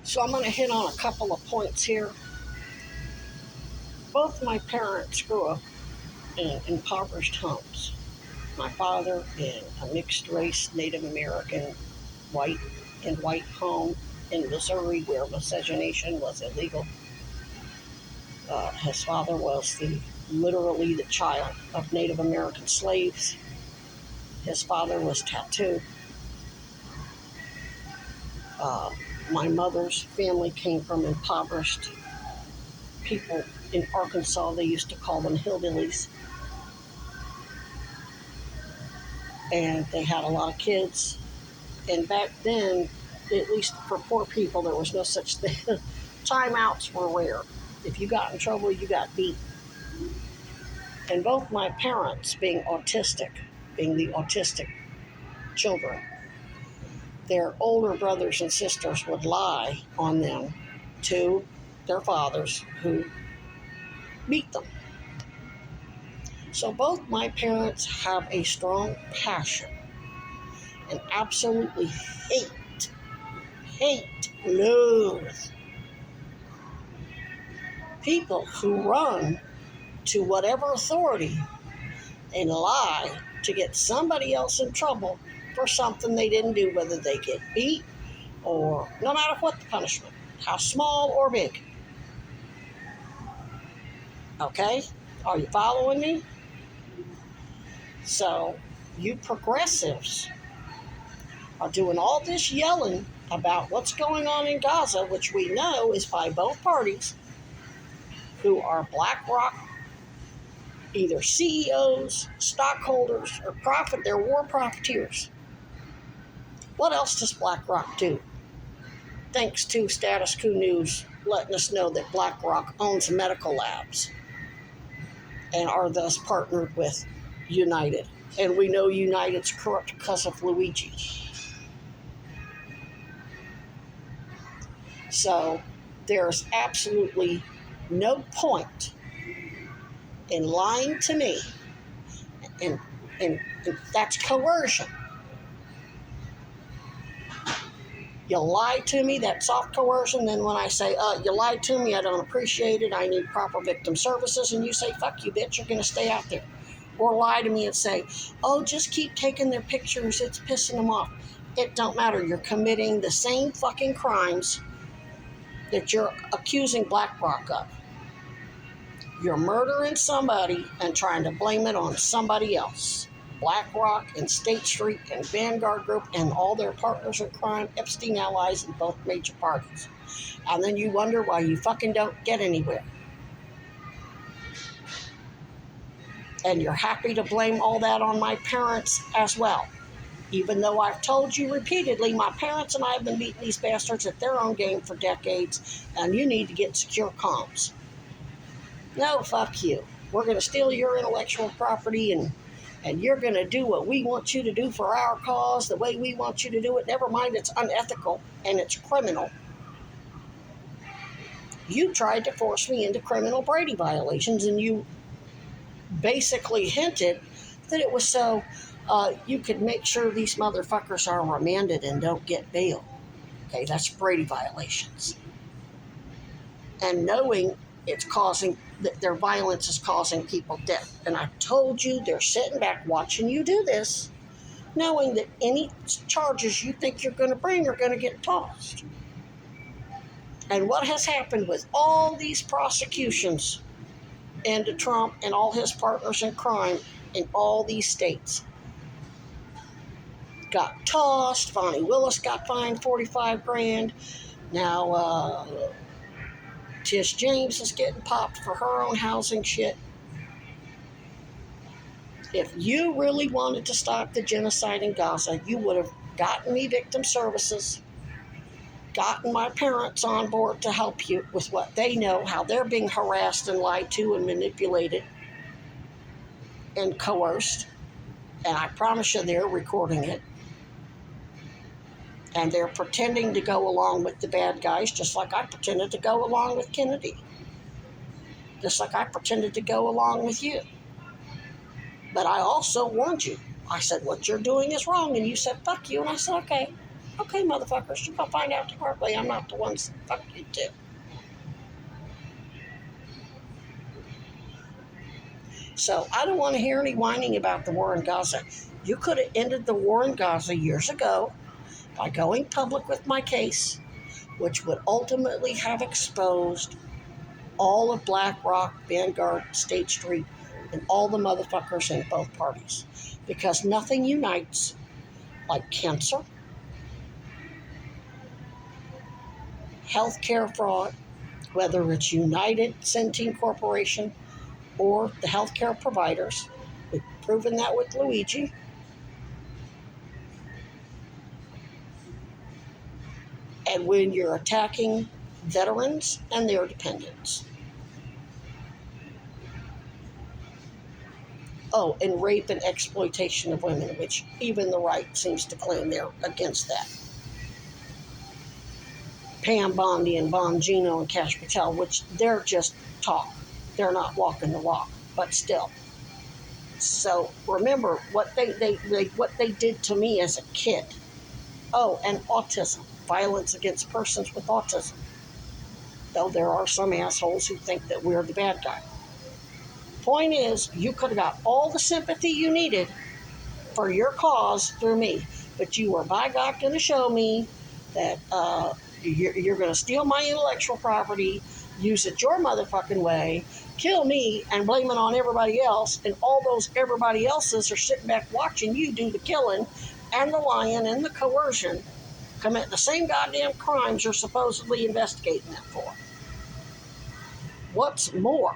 So I'm going to hit on a couple of points here. Both my parents grew up in impoverished homes. My father in a mixed race Native American white and white home in Missouri where miscegenation was illegal. His father was literally the child of Native American slaves. His father was tattooed. Uh, my mother's family came from impoverished people in Arkansas. They used to call them hillbillies. And they had a lot of kids. And back then, at least for poor people, there was no such thing. Timeouts were rare. If you got in trouble, you got beat. And both my parents, being the autistic children, their older brothers and sisters would lie on them to their fathers who beat them. So both my parents have a strong passion and absolutely loathe people who run to whatever authority and lie to get somebody else in trouble for something they didn't do, whether they get beat or no matter what the punishment, how small or big. Okay? Are you following me? So, you progressives are doing all this yelling about what's going on in Gaza, which we know is by both parties who are BlackRock, either CEOs, stockholders, or they're war profiteers. What else does BlackRock do? Thanks to Status Quo News letting us know that BlackRock owns medical labs and are thus partnered with United. And we know United's corrupt because of Luigi. So there's absolutely no point in lying to me, and that's coercion. You lie to me, that's soft coercion. Then when I say, you lied to me, I don't appreciate it, I need proper victim services, and you say, fuck you, bitch, you're going to stay out there. Or lie to me and say, oh, just keep taking their pictures, it's pissing them off. It don't matter. You're committing the same fucking crimes that you're accusing BlackRock of. You're murdering somebody and trying to blame it on somebody else. BlackRock and State Street and Vanguard Group and all their partners in crime, Epstein allies in both major parties. And then you wonder why you fucking don't get anywhere. And you're happy to blame all that on my parents as well. Even though I've told you repeatedly, my parents and I have been beating these bastards at their own game for decades, and you need to get secure comms. No, fuck you. We're going to steal your intellectual property and you're going to do what we want you to do for our cause, the way we want you to do it. Never mind, it's unethical and it's criminal. You tried to force me into criminal Brady violations, and you basically hinted that it was so you could make sure these motherfuckers are remanded and don't get bail. Okay, that's Brady violations. And knowing that their violence is causing people death. And I told you they're sitting back watching you do this, knowing that any charges you think you're going to bring are going to get tossed. And what has happened with all these prosecutions into Trump and all his partners in crime in all these states? Got tossed. Vonnie Willis got fined $45,000. Now, Tish James is getting popped for her own housing shit. If you really wanted to stop the genocide in Gaza, you would have gotten me victim services, gotten my parents on board to help you with what they know, how they're being harassed and lied to and manipulated and coerced. And I promise you they're recording it. And they're pretending to go along with the bad guys, just like I pretended to go along with Kennedy. Just like I pretended to go along with you. But I also warned you. I said, what you're doing is wrong. And you said, fuck you. And I said, okay. Okay, motherfuckers, you're gonna find out the hard way. I'm not the ones that fuck you too. So I don't want to hear any whining about the war in Gaza. You could have ended the war in Gaza years ago by going public with my case, which would ultimately have exposed all of BlackRock, Vanguard, State Street, and all the motherfuckers in both parties. Because nothing unites like cancer, healthcare fraud, whether it's United Centene Corporation or the healthcare providers. We've proven that with Luigi. And when you're attacking veterans and their dependents. Oh, and rape and exploitation of women, which even the right seems to claim they're against that. Pam Bondi and Bongino and Cash Patel, which they're just talk. They're not walking the walk, but still. So remember what they did to me as a kid. Oh, and autism, violence against persons with autism. Though there are some assholes who think that we're the bad guy. Point is, you could have got all the sympathy you needed for your cause through me, but you were by God going to show me that you're going to steal my intellectual property, use it your motherfucking way, kill me, and blame it on everybody else, and all those everybody else's are sitting back watching you do the killing and the lying and the coercion, commit the same goddamn crimes you're supposedly investigating them for. What's more,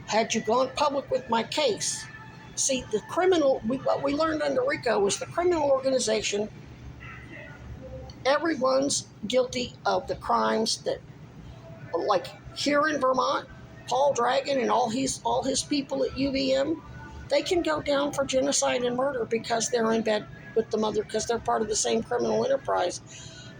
had you gone public with my case, see, the criminal, what we learned under RICO was the criminal organization, everyone's guilty of the crimes that, like here in Vermont, Paul Dragon and all his people at UVM, they can go down for genocide and murder because they're in bed with the mother, because they're part of the same criminal enterprise.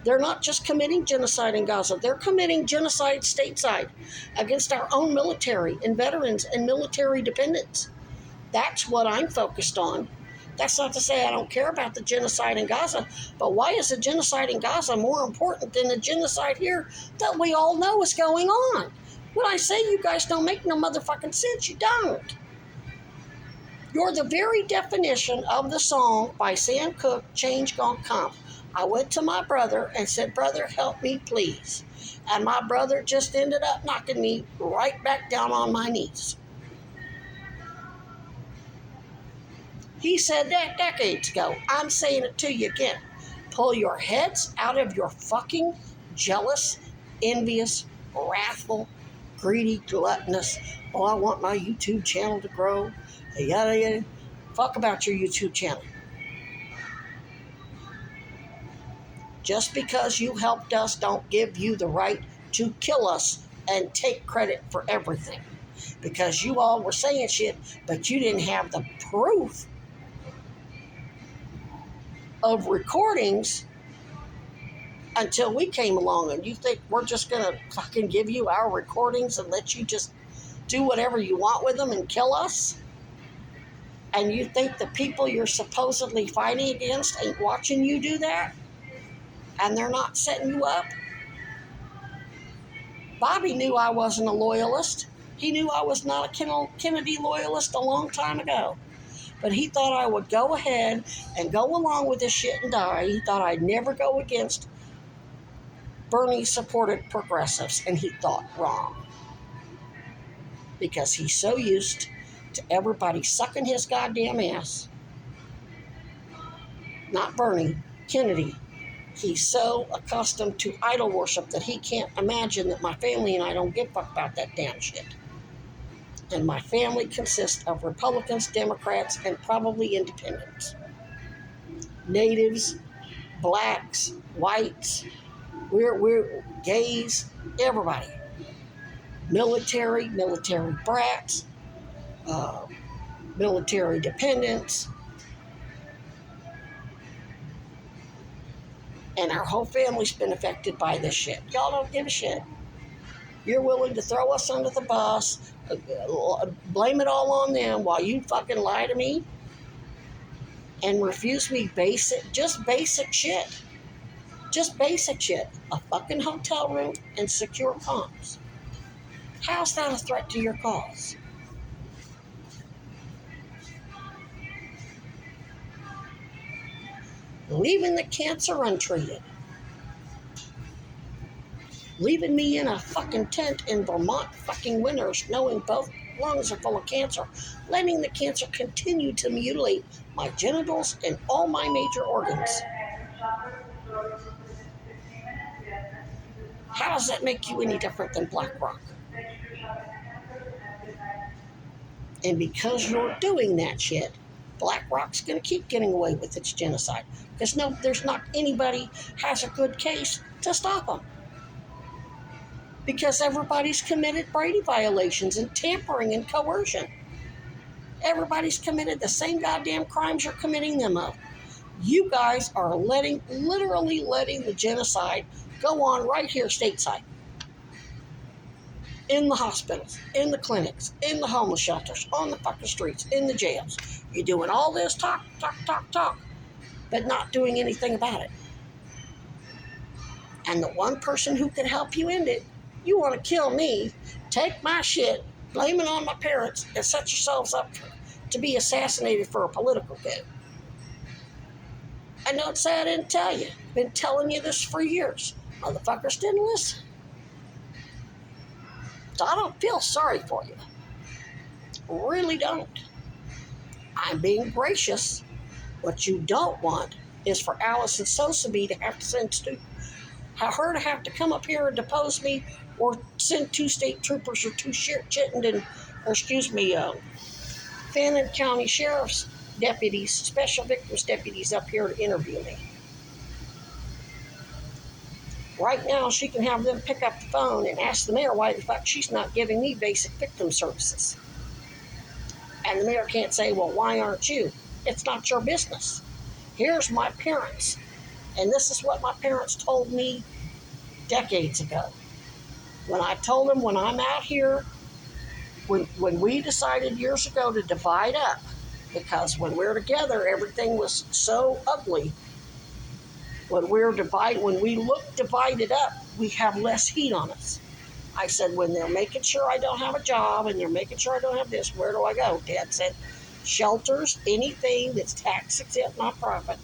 They're not just committing genocide in Gaza, they're committing genocide stateside against our own military and veterans and military dependents. That's what I'm focused on. That's not to say I don't care about the genocide in Gaza, but why is the genocide in Gaza more important than the genocide here that we all know is going on? When I say you guys don't make no motherfucking sense, you don't. You're the very definition of the song by Sam Cooke, Change Gonna Come. I went to my brother and said, brother, help me please. And my brother just ended up knocking me right back down on my knees. He said that decades ago. I'm saying it to you again. Pull your heads out of your fucking jealous, envious, wrathful, greedy, gluttonous, oh, I want my YouTube channel to grow, yada yada. Fuck about your YouTube channel. Just because you helped us don't give you the right to kill us and take credit for everything. Because you all were saying shit, but you didn't have the proof of recordings until we came along. And you think we're just gonna fucking give you our recordings and let you just do whatever you want with them and kill us? And you think the people you're supposedly fighting against ain't watching you do that? And they're not setting you up? Bobby knew I wasn't a loyalist. He knew I was not a Kennedy loyalist a long time ago. But he thought I would go ahead and go along with this shit and die. He thought I'd never go against Bernie-supported progressives, and he thought wrong. Because he's so used to everybody sucking his goddamn ass. Not Bernie, Kennedy. He's so accustomed to idol worship that he can't imagine that my family and I don't give a fuck about that damn shit. And my family consists of Republicans, Democrats, and probably independents. Natives, blacks, whites, we're gays, everybody. Military brats, military dependents. And our whole family's been affected by this shit. Y'all don't give a shit. You're willing to throw us under the bus, blame it all on them while you fucking lie to me? and refuse me basic shit. Just basic shit. A fucking hotel room and secure comms. How's that a threat to your cause? Leaving the cancer untreated. Leaving me in a fucking tent in Vermont fucking winters knowing both lungs are full of cancer. Letting the cancer continue to mutilate my genitals and all my major organs. How does that make you any different than BlackRock? And because you're doing that shit, BlackRock's going to keep getting away with its genocide. Because no, there's not anybody has a good case to stop them. Because everybody's committed Brady violations and tampering and coercion. Everybody's committed the same goddamn crimes you're committing them of. You guys are literally letting the genocide go on right here stateside. In the hospitals, in the clinics, in the homeless shelters, on the fucking streets, in the jails. You're doing all this talk, but not doing anything about it. And the one person who can help you end it, you want to kill me, take my shit, blame it on my parents, and set yourselves up to be assassinated for a political gain. I know it's sad I didn't tell you. I've been telling you this for years. Motherfuckers didn't listen. So I don't feel sorry for you. Really don't. I'm being gracious. What you don't want is for Allison Sosaby to have to her to have to come up here and depose me, or send 2 state troopers or 2 Fannin County Sheriff's deputies, special victims deputies up here to interview me. Right now, she can have them pick up the phone and ask the mayor why the fuck she's not giving me basic victim services. And the mayor can't say, well, why aren't you? It's not your business. Here's my parents. And this is what my parents told me decades ago. When I told them when I'm out here, when we decided years ago to divide up, because when we're together, everything was so ugly. When we look divided up, we have less heat on us. I said, when they're making sure I don't have a job and they're making sure I don't have this, where do I go? Dad said, shelters, anything that's tax exempt nonprofit.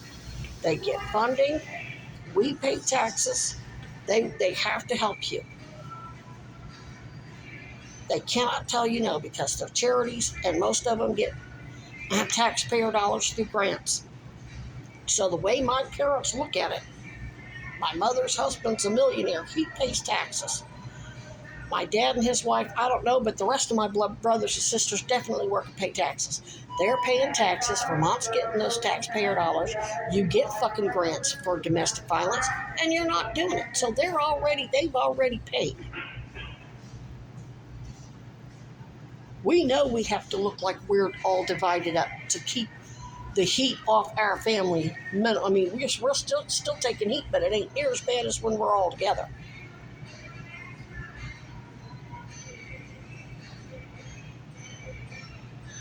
They get funding. We pay taxes. They have to help you. They cannot tell you no because they're charities, and most of them get taxpayer dollars through grants. So the way my parents look at it, my mother's husband's a millionaire. He pays taxes. My dad and his wife, I don't know, but the rest of my brothers and sisters definitely work and pay taxes. They're paying taxes. Vermont's getting those taxpayer dollars. You get fucking grants for domestic violence, and you're not doing it. So they've already paid. We know we have to look like we're all divided up to keep the heat off our family. I mean, we're still taking heat, but it ain't near as bad as when we're all together.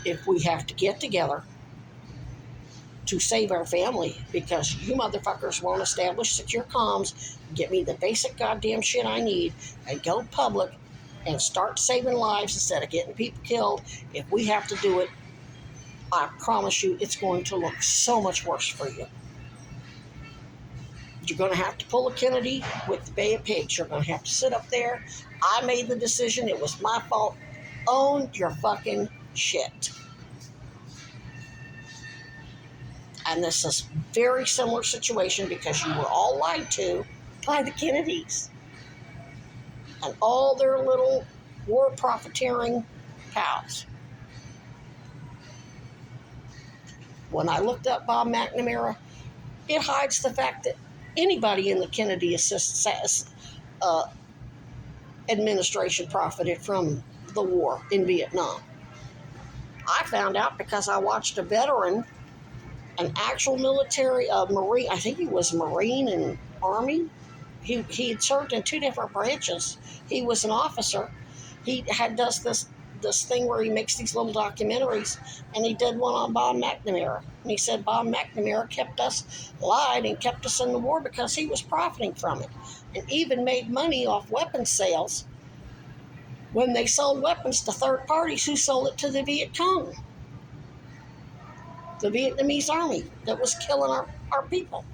If we have to get together to save our family because you motherfuckers won't establish secure comms, get me the basic goddamn shit I need, and go public and start saving lives instead of getting people killed, if we have to do it, I promise you it's going to look so much worse for you. You're going to have to pull a Kennedy with the Bay of Pigs. You're going to have to sit up there. I made the decision. It was my fault. Own your fucking shit. And this is a very similar situation because you were all lied to by the Kennedys and all their little war profiteering pals. When I looked up Bob McNamara, it hides the fact that anybody in the Kennedy administration profited from the war in Vietnam. I found out because I watched a veteran, an actual military Marine, I think he was Marine and Army. He had served in 2 different branches. He was an officer. He does this this thing where he makes these little documentaries, and he did one on Bob McNamara. And he said Bob McNamara lied and kept us in the war because he was profiting from it, and even made money off weapons sales when they sold weapons to third parties who sold it to the Viet Cong, the Vietnamese army that was killing our people,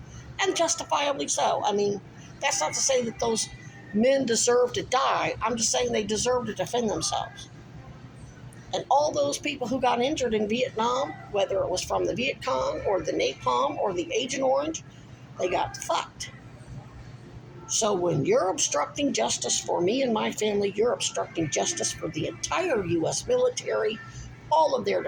and justifiably so. I mean, that's not to say that those men deserve to die. I'm just saying they deserve to defend themselves. And all those people who got injured in Vietnam, whether it was from the Viet Cong or the napalm or the Agent Orange, they got fucked. So when you're obstructing justice for me and my family, you're obstructing justice for the entire U.S. military, all of their